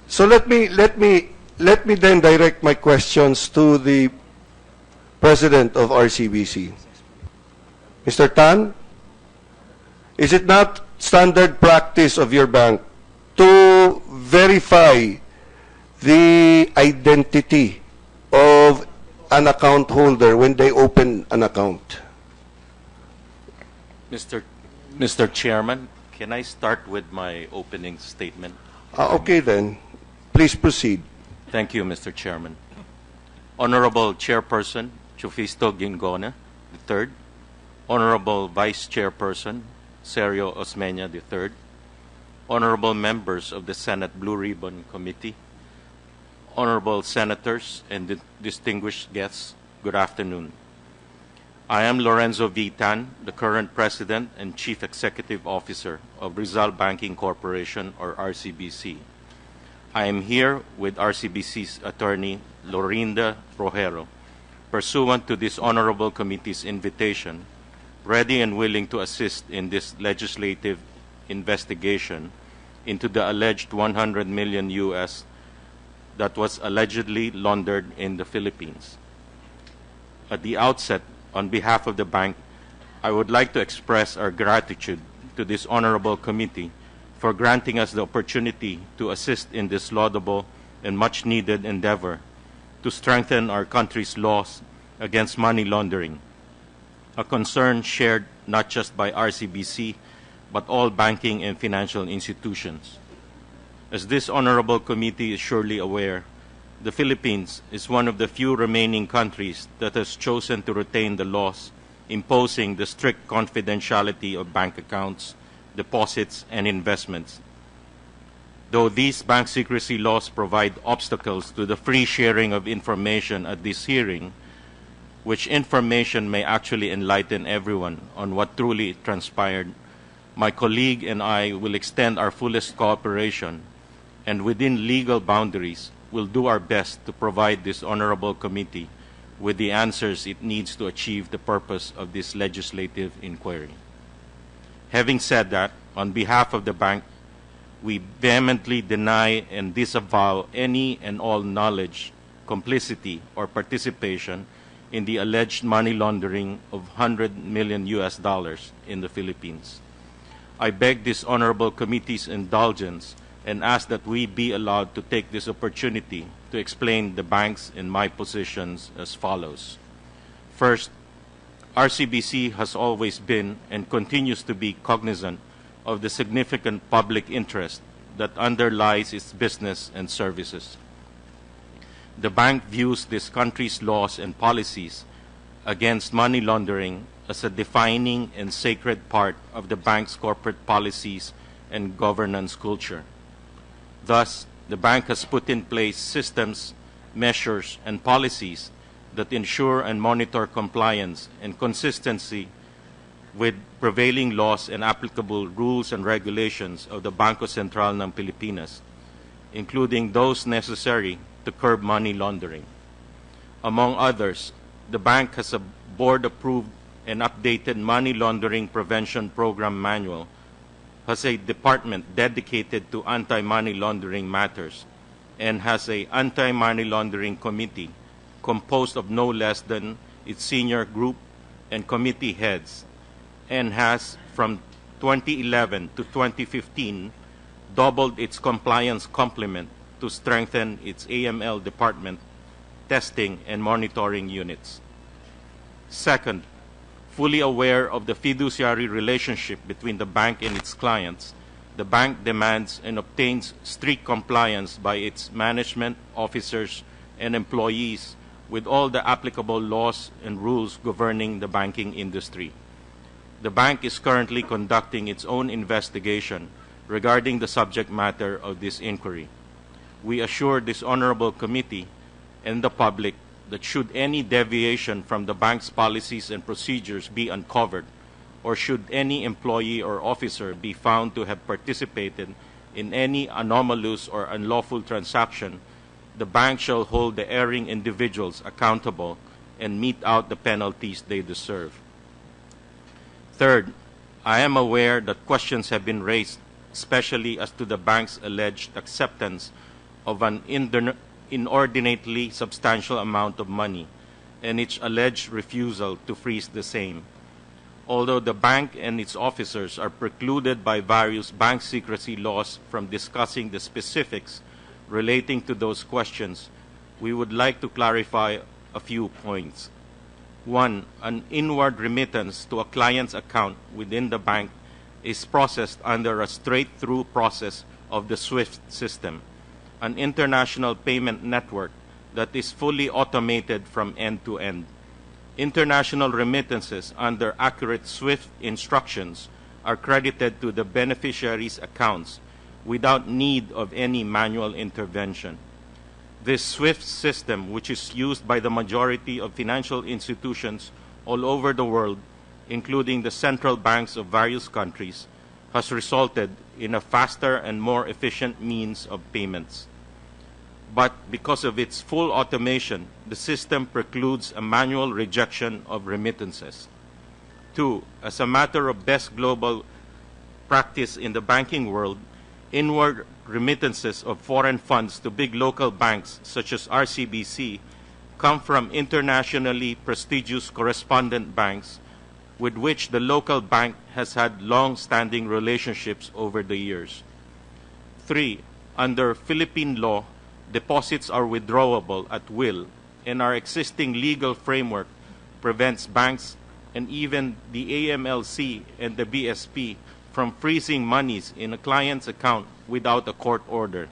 So let me then direct my questions to the President of RCBC. Mr. Tan, is it not standard practice of your bank to verify the identity of an account holder when they open an account? Mr. Chairman, can I start with my opening statement? Okay then, please proceed. Thank you, Mr. Chairman. Honorable Chairperson Chufisto Guingona III, Honorable Vice Chairperson Sergio Osmeña III, Honorable members of the Senate Blue Ribbon Committee, Honorable Senators and distinguished guests, good afternoon. I am Lorenzo V. Tan, the current President and Chief Executive Officer of Rizal Banking Corporation, or RCBC. I am here with RCBC's attorney, Lorinda Rojero, pursuant to this Honorable Committee's invitation, ready and willing to assist in this legislative investigation into the alleged 100 million US that was allegedly laundered in the Philippines. At the outset, on behalf of the bank, I would like to express our gratitude to this Honorable Committee for granting us the opportunity to assist in this laudable and much-needed endeavor to strengthen our country's laws against money laundering, a concern shared not just by RCBC, but all banking and financial institutions. As this Honorable Committee is surely aware, the Philippines is one of the few remaining countries that has chosen to retain the laws imposing the strict confidentiality of bank accounts, deposits, and investments. Though these bank secrecy laws provide obstacles to the free sharing of information at this hearing, which information may actually enlighten everyone on what truly transpired, my colleague and I will extend our fullest cooperation and within legal boundaries will do our best to provide this Honorable Committee with the answers it needs to achieve the purpose of this legislative inquiry. Having said that, on behalf of the bank, we vehemently deny and disavow any and all knowledge, complicity, or participation in the alleged money laundering of 100 million US dollars in the Philippines. I beg this Honorable Committee's indulgence and ask that we be allowed to take this opportunity to explain the bank's and my positions as follows. First, RCBC has always been and continues to be cognizant of the significant public interest that underlies its business and services. The bank views this country's laws and policies against money laundering as a defining and sacred part of the bank's corporate policies and governance culture. Thus, the bank has put in place systems, measures, and policies that ensure and monitor compliance and consistency with prevailing laws and applicable rules and regulations of the Bangko Sentral ng Pilipinas, including those necessary to curb money laundering. Among others, the bank has a board-approved and updated money laundering prevention program manual, has a department dedicated to anti-money laundering matters, and has an anti-money laundering committee composed of no less than its senior group and committee heads, and has, from 2011 to 2015, doubled its compliance complement to strengthen its AML department, testing, and monitoring units. Second, fully aware of the fiduciary relationship between the bank and its clients, the bank demands and obtains strict compliance by its management, officers, and employees with all the applicable laws and rules governing the banking industry. The bank is currently conducting its own investigation regarding the subject matter of this inquiry. We assure this Honorable Committee and the public that should any deviation from the bank's policies and procedures be uncovered, or should any employee or officer be found to have participated in any anomalous or unlawful transaction, the bank shall hold the erring individuals accountable and mete out the penalties they deserve. Third, I am aware that questions have been raised, especially as to the bank's alleged acceptance of an inordinately substantial amount of money and its alleged refusal to freeze the same. Although the bank and its officers are precluded by various bank secrecy laws from discussing the specifics relating to those questions, we would like to clarify a few points. One, an inward remittance to a client's account within the bank is processed under a straight-through process of the SWIFT system, an international payment network that is fully automated from end to end. International remittances under accurate SWIFT instructions are credited to the beneficiary's accounts without need of any manual intervention. This SWIFT system, which is used by the majority of financial institutions all over the world, including the central banks of various countries, has resulted in a faster and more efficient means of payments. But because of its full automation, the system precludes a manual rejection of remittances. Two, as a matter of best global practice in the banking world, inward remittances of foreign funds to big local banks such as RCBC come from internationally prestigious correspondent banks with which the local bank has had long-standing relationships over the years. Three, under Philippine law, deposits are withdrawable at will, and our existing legal framework prevents banks and even the AMLC and the BSP from freezing monies in a client's account without a court order.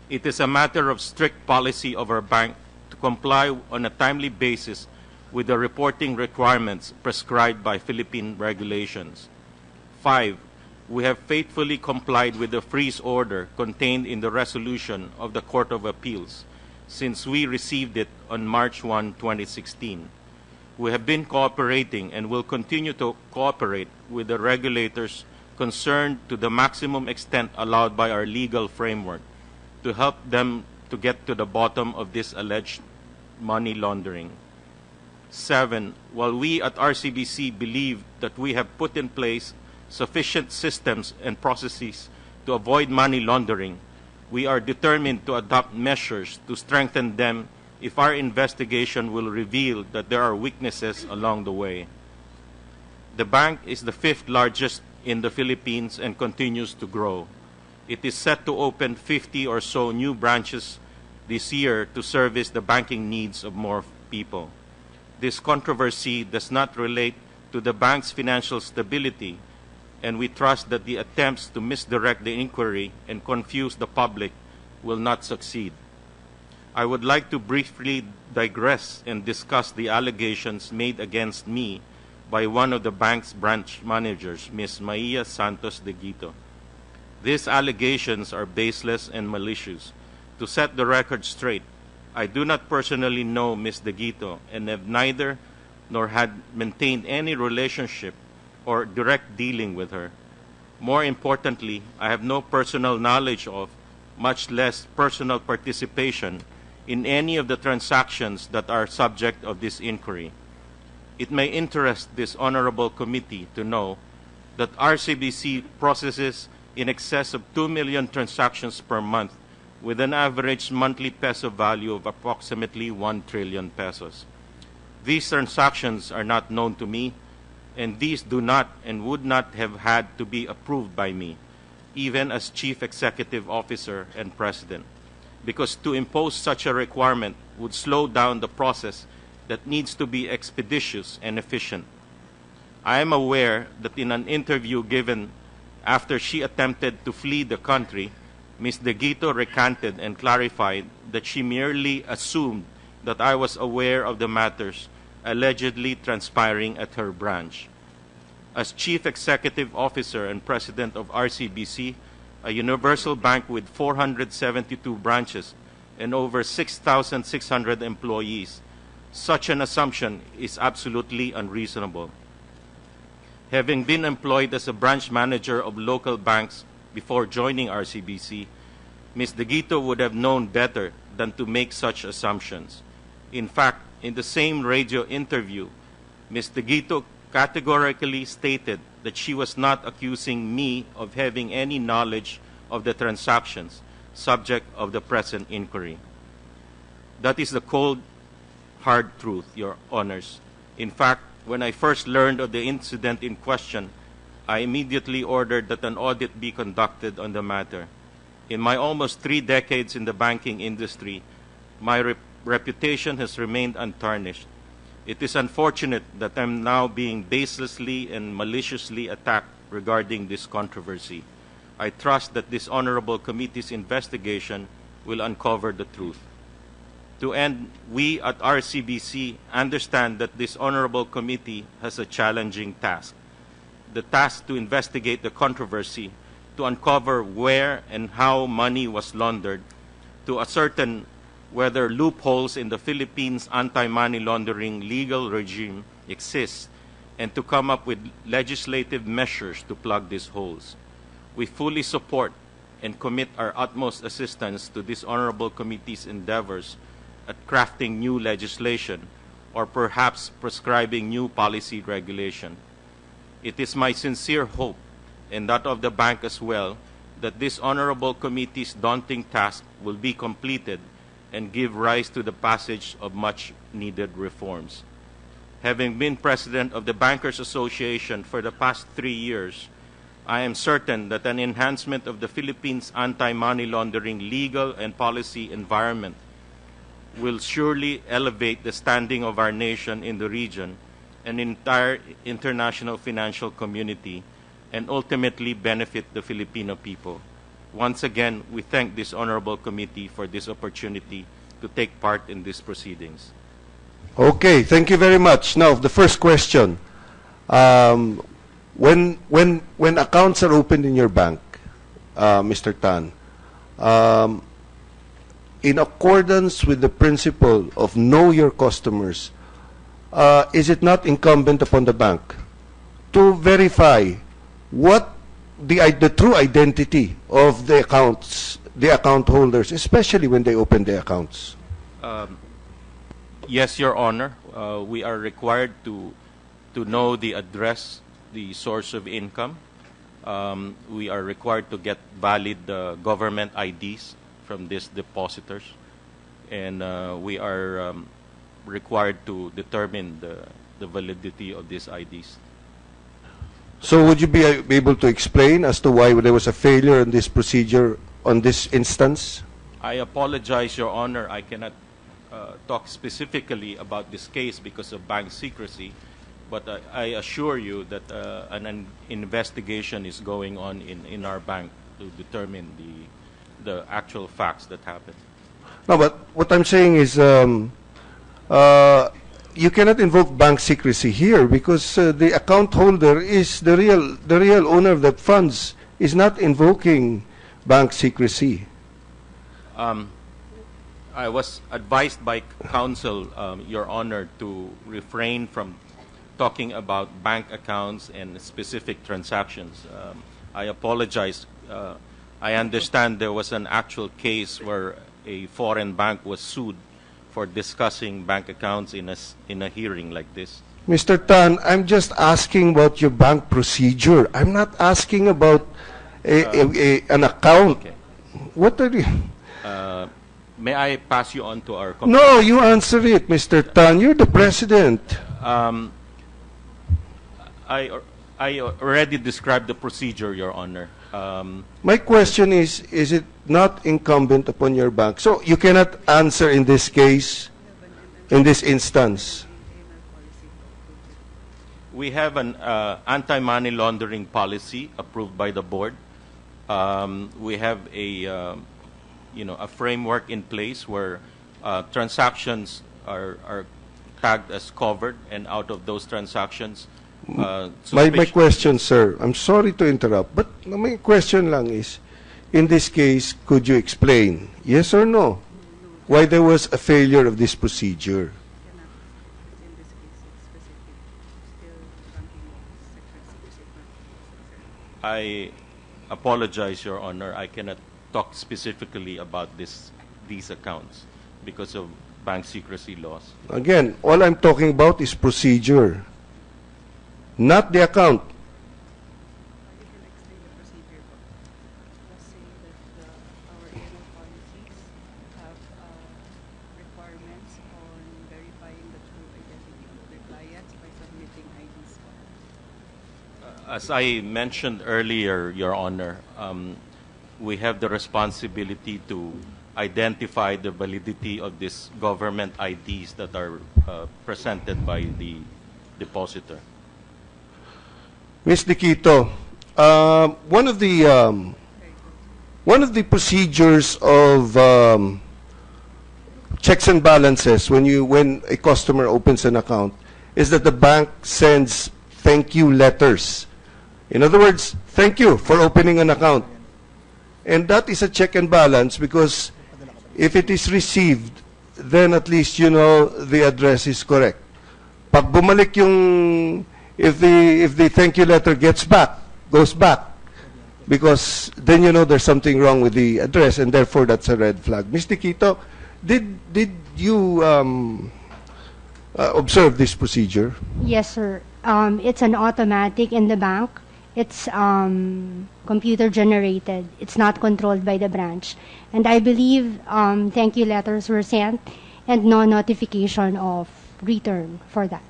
It is a matter of strict policy of our bank to comply on a timely basis with the reporting requirements prescribed by Philippine regulations. 5. We have faithfully complied with the freeze order contained in the resolution of the Court of Appeals since we received it on March 1, 2016. We have been cooperating and will continue to cooperate with the regulators concerned to the maximum extent allowed by our legal framework to help them to get to the bottom of this alleged money laundering. 7. While we at RCBC believe that we have put in place sufficient systems and processes to avoid money laundering, we are determined to adopt measures to strengthen them if our investigation will reveal that there are weaknesses along the way. The bank is the 5th largest in the Philippines and continues to grow. It is set to open 50 or so new branches this year to service the banking needs of more people. This controversy does not relate to the bank's financial stability, and we trust that the attempts to misdirect the inquiry and confuse the public will not succeed. I would like to briefly digress and discuss the allegations made against me by one of the bank's branch managers, Ms. Maia Santos de Guito. These allegations are baseless and malicious. To set the record straight, I do not personally know Ms. de Guito and have neither nor had maintained any relationship or direct dealing with her. More importantly, I have no personal knowledge of, much less personal participation, in any of the transactions that are subject of this inquiry. It may interest this honorable committee to know that RCBC processes in excess of 2 million transactions per month with an average monthly peso value of approximately 1 trillion pesos. These transactions are not known to me, and these do not and would not have had to be approved by me, even as Chief Executive Officer and President, because to impose such a requirement would slow down the process that needs to be expeditious and efficient. I am aware that in an interview given after she attempted to flee the country, Ms. de Guito recanted and clarified that she merely assumed that I was aware of the matters allegedly transpiring at her branch. As Chief Executive Officer and President of RCBC, a universal bank with 472 branches and over 6,600 employees, such an assumption is absolutely unreasonable. Having been employed as a branch manager of local banks before joining RCBC, Ms. de Guito would have known better than to make such assumptions. In fact, in the same radio interview, Ms. de Guito categorically stated that she was not accusing me of having any knowledge of the transactions, subject of the present inquiry. That is the cold, hard truth, Your Honors. In fact, when I first learned of the incident in question, I immediately ordered that an audit be conducted on the matter. In my almost 3 decades in the banking industry, my reputation has remained untarnished. It is unfortunate that I'm now being baselessly and maliciously attacked regarding this controversy. I trust that this honorable committee's investigation will uncover the truth. To end, we at RCBC understand that this honorable committee has a challenging task. The task to investigate the controversy, to uncover where and how money was laundered, to ascertain whether loopholes in the Philippines' anti-money laundering legal regime exist, and to come up with legislative measures to plug these holes. We fully support and commit our utmost assistance to this honorable committee's endeavors at crafting new legislation or perhaps prescribing new policy regulation. It is my sincere hope, and that of the bank as well, that this honorable committee's daunting task will be completed and give rise to the passage of much-needed reforms. Having been president of the Bankers Association for the past 3 years, I am certain that an enhancement of the Philippines' anti-money laundering legal and policy environment will surely elevate the standing of our nation in the region and entire international financial community, and ultimately benefit the Filipino people. Once again, we thank this honorable committee for this opportunity to take part in these proceedings. Okay, thank you very much. Now, the first question. When accounts are opened in your bank, Mr. Tan, in accordance with the principle of know your customers, is it not incumbent upon the bank to verify what the true identity of the accounts, the account holders, especially when they open the accounts? Yes, Your Honor. We are required to know the address, the source of income. We are required to get valid government IDs from these depositors. And we are required to determine the validity of these IDs. So would you be able to explain as to why there was a failure in this procedure on this instance? I apologize, Your Honor. I cannot talk specifically about this case because of bank secrecy, but I assure you that an investigation is going on in our bank to determine the actual facts that happened. No, but what I'm saying is you cannot invoke bank secrecy here because the account holder is the real owner of the funds, is not invoking bank secrecy. I was advised by counsel, Your Honor, to refrain from talking about bank accounts and specific transactions. I apologize. I understand there was an actual case where a foreign bank was sued for discussing bank accounts in a hearing like this. Mr. Tan, I'm just asking about your bank procedure. I'm not asking about an account. Okay. What are you... May I pass you on to our... No, you answer it, Mr. Tan. You're the president. I already described the procedure, Your Honor. My question is it not incumbent upon your bank? So you cannot answer in this case, in this instance. We have an anti-money laundering policy approved by the board. We have a framework in place where transactions are tagged as covered, and out of those transactions, my question, sir, I'm sorry to interrupt, but my question lang is, in this case, could you explain, yes or no, why there was a failure of this procedure? I apologize, Your Honor. I cannot talk specifically about these accounts because of bank secrecy laws. Again, all I'm talking about is procedure, not the account. As I mentioned earlier, Your Honor, we have the responsibility to identify the validity of these government IDs that are presented by the depositor. Ms. Diquito, one of the procedures of checks and balances when a customer opens an account is that the bank sends thank you letters. In other words, thank you for opening an account. And that is a check and balance because if it is received, then at least you know the address is correct. Pag bumalik yung, if the thank you letter goes back, because then you know there's something wrong with the address and therefore that's a red flag. Ms. Diquito, did you observe this procedure? Yes, sir. It's an automatic in the bank. It's computer generated. It's not controlled by the branch. And I believe thank you letters were sent and no notification of return for that.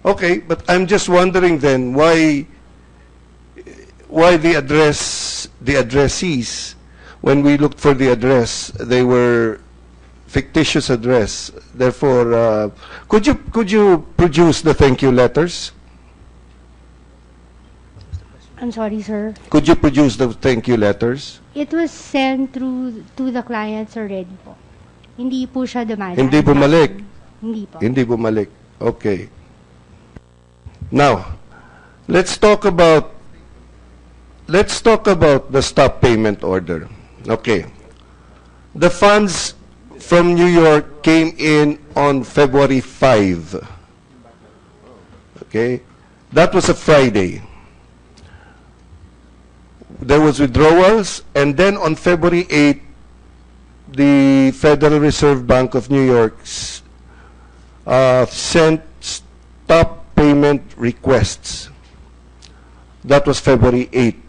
Okay, but I'm just wondering then why the addressees, when we looked for the address, they were fictitious address. Therefore, could you produce the thank you letters? I'm sorry, sir. Could you produce the thank you letters? It was sent through to the clients already po. Hindi po siya dumadaan. Hindi bumalik? Hindi po. Hindi bumalik. Okay. Now, let's talk about the stop payment order. Okay. The funds from New York came in on February 5. Okay? That was a Friday. There was withdrawals, and then on February 8, the Federal Reserve Bank of New York sent stop payment requests. That was February 8.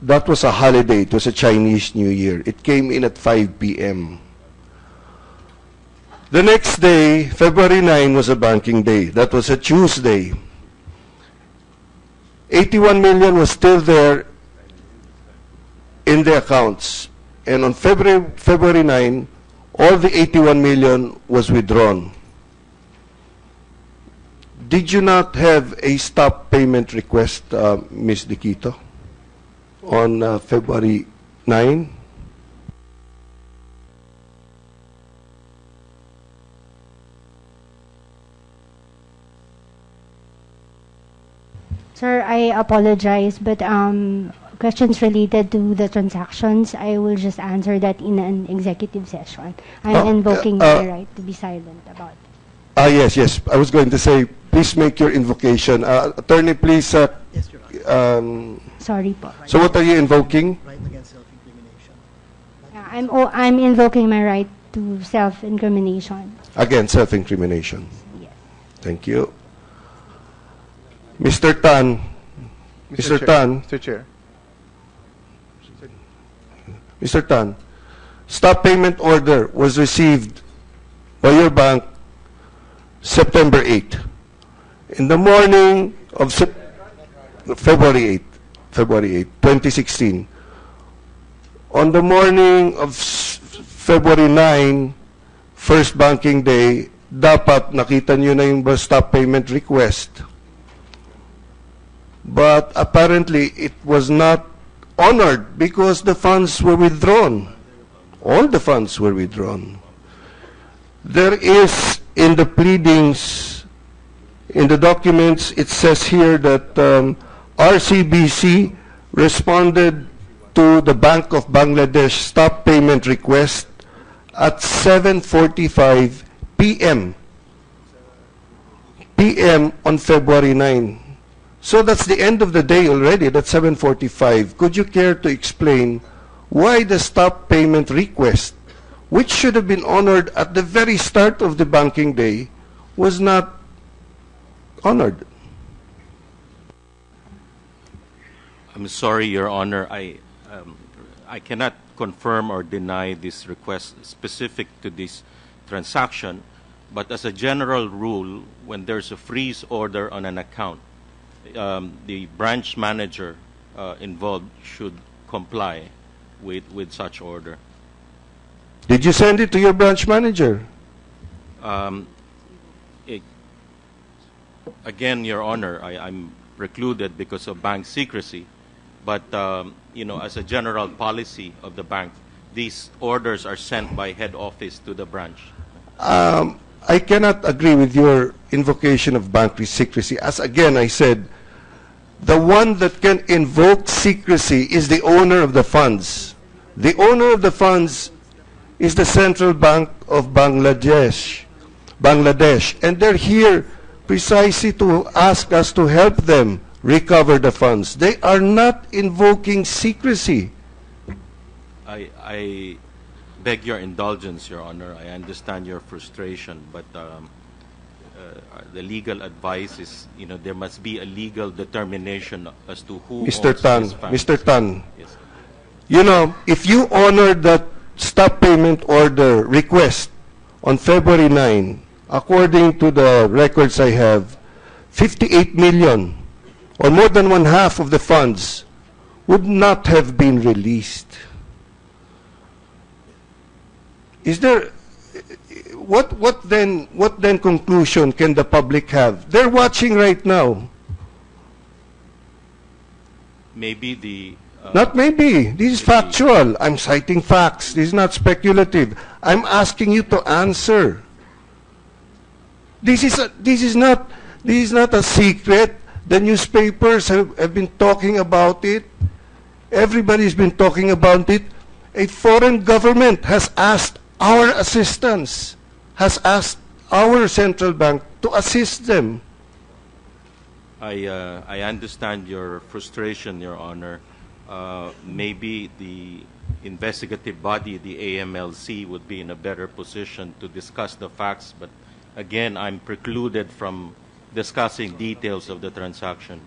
That was a holiday. It was a Chinese New Year. It came in at 5 p.m. The next day, February 9, was a banking day. That was a Tuesday. 81 million was still there in the accounts. And on February 9, all the 81 million was withdrawn. Did you not have a stop payment request, Ms. Diquito, on February 9? Sir, I apologize, but questions related to the transactions, I will just answer that in an executive session. I'm invoking my right to be silent about it. Yes. I was going to say, please make your invocation. Attorney, please. Yes, Your Honor. Sorry po. So what are you invoking? Right against self-incrimination. Yeah, I'm invoking my right to self-incrimination. Again, self-incrimination. Yes. Thank you. Mr. Tan. Mr. Tan. Mr. Chair. Mr. Tan, stop payment order was received by your bank September 8. In the morning of February 8, 2016. On the morning of February 9, first banking day, dapat nakita nyo na yung stop payment request. But apparently, it was not honored because the funds were withdrawn. All the funds were withdrawn. There is, in the pleadings, in the documents, it says here that RCBC responded to the Bank of Bangladesh stop payment request at 7:45 p.m. on February 9. So that's the end of the day already. That's 7:45. Could you care to explain why the stop payment request, which should have been honored at the very start of the banking day, was not honored? I'm sorry, Your Honor. I cannot confirm or deny this request specific to this transaction, but as a general rule, when there's a freeze order on an account, the branch manager involved should comply with such order. Did you send it to your branch manager? It- Again, Your Honor, I'm precluded because of bank secrecy. But, as a general policy of the bank, these orders are sent by head office to the branch. I cannot agree with your invocation of bank secrecy. As again I said, the one that can invoke secrecy is the owner of the funds. The owner of the funds is the Central Bank of Bangladesh, and they're here precisely to ask us to help them recover the funds. They are not invoking secrecy. I beg your indulgence, Your Honor. I understand your frustration, but the legal advice is, there must be a legal determination as to who Mr. owns Tan, these funds. Mr. Tan, Yes. if you honor that stop payment order request on February 9, according to the records I have, 58 million, or more than one half of the funds, would not have been released. Is there, what then conclusion can the public have? They're watching right now. Maybe the Not maybe. This is factual. I'm citing facts. This is not speculative. I'm asking you to answer. This is not a secret. The newspapers have been talking about it. Everybody's been talking about it. A foreign government has asked our assistance, has asked our central bank to assist them. I understand your frustration, Your Honor. Maybe the investigative body, the AMLC, would be in a better position to discuss the facts, but again, I'm precluded from discussing details of the transaction.